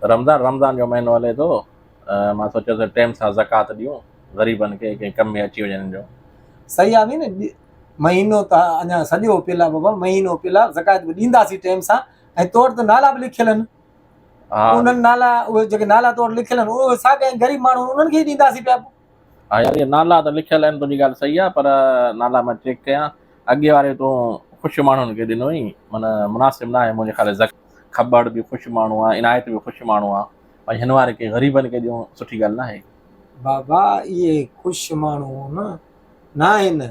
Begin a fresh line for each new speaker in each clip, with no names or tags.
रमज़ान जो महीनो हले थो, मां सोचियो त टाइम सां ज़कात ॾियूं ग़रीबनि खे, कंहिं कम में अची वञनि जो।
सही आहे न, महीनो त अञा सॼो पियल आहे बाबा, महीनो पियल आहे, ज़कात बि ॾींदासीं टाइम सां। ऐं तोड़ ते नाला बि लिखियल आहिनि,
हा
उन्हनि नाला, उहे जेके नाला तोड़ लिखियल आहिनि उहे साॻा ग़रीब माण्हू उन्हनि खे ई ॾींदासीं पिया।
हा यार, इहे नाला त लिखियल आहिनि, तुंहिंजी ॻाल्हि सही आहे, पर नाला मां चेक कयां, अॻे वारे तूं ख़ुशि माण्हुनि खे ॾिनो ई, माना मुनासिबु न आहे मुंहिंजे ख़्याल। खबड़ बि ख़ुशि माण्हू आहे, इनायत बि ख़ुशि माण्हू आहे, भई हिन वारे खे ग़रीबनि खे ॾियूं, सुठी ॻाल्हि न आहे।
बाबा इहे ख़ुशि माण्हू न आहिनि,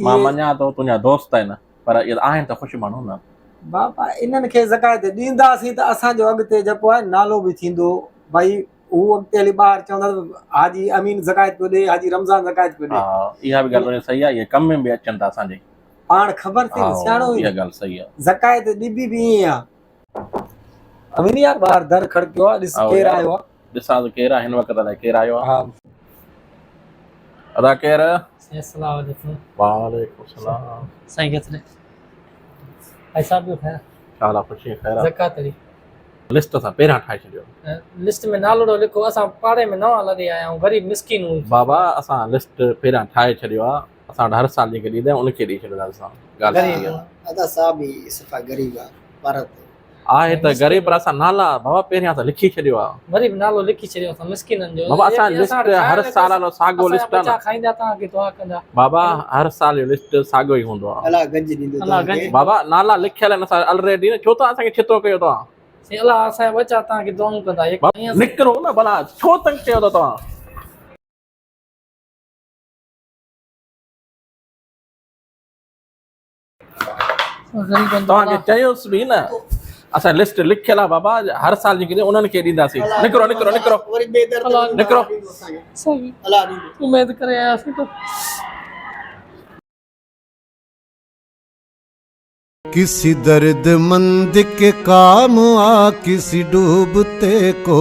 मां मञा थो तुंहिंजा दोस्त आहिनि, पर इहे आहिनि त ख़ुशि माण्हू न।
बाबा इन्हनि खे ज़कात ॾींदासीं त असांजो अॻिते जेको आहे नालो बि थींदो। भई हू अॻिते हली ॿार चवंदा हाजी अमीन ज़कात पियो ॾे, हाजी रमज़ान ज़कात पियो ॾे।
हा, इहा बि ॻाल्हि सही आहे, इहे कम में बि अचनि था असांजे।
पाण ख़बर थी न, सियाणो
इहा ॻाल्हि सही आहे।
ज़कात ॾिबी बि ईअं आहे। अमीन यार ॿार दर खड़कियो आहे, ॾिस केरु आयो आहे।
ॾिसां त केरु आहे हिन वक़्त अलाए केरु आयो आहे।
हा
अदा केरु?
अस्सलाम वालेकुम।
वालेकुम सलाम।
साईं केतिरे पैसा बि खैर
हाल आहे, ख़ुशी ख़ैर आहे।
ज़कात री
लिस्ट सां पहिरियां ठाहे छॾियो।
लिस्ट में नालो लिखो, असां पाड़े में नवां लॾे आया आहियूं, गरीब मिसकिन हूं।
बाबा असां लिस्ट पहिरियां ठाहे छॾियो आहे, असां हर साल जेके ॾींदा आहियूं उनखे ॾेई छॾींदा असां। ॻाल्हि सही आहे।
अदा साहब ही सफ़ा गरीब
आहे त गरीब, पर असां नाला बाबा पहिरियां त लिखी छॾियो आहे।
गरीब नालो लिखी छॾियो असां मिसकिननि जो।
बाबा असां लिस्ट हर साल जो साॻियो लिस्ट आहे न।
खाईंदा तव्हां खे दुआ कंदा
बाबा, हर साल जो लिस्ट साॻियो ई हूंदो आहे।
अल्लाह गंज ॾींदो
अल्लाह गंज।
बाबा नाला लिखियल आहिनि असां ऑलरेडी न, छो त असांखे छितो कयो तव्हां।
अल्लाह असां बचा तव्हां खे दुआऊं कंदा।
निकिरो न भला, छो तंग कयो अथव तव्हां। तव्हांखे चयोसि बि न, असां लिस्ट लिखियल आहे बाबा, हर साल जेके उन्हनि खे ॾींदासीं। निकिरो निकिरो निकिरो
वरी बेदर्द
निकिरो।
अल्लाह ॾींदो।
उम्मीद करे आयासीं तो।
किसी दर्दमंद के काम आ, किसी डूबते को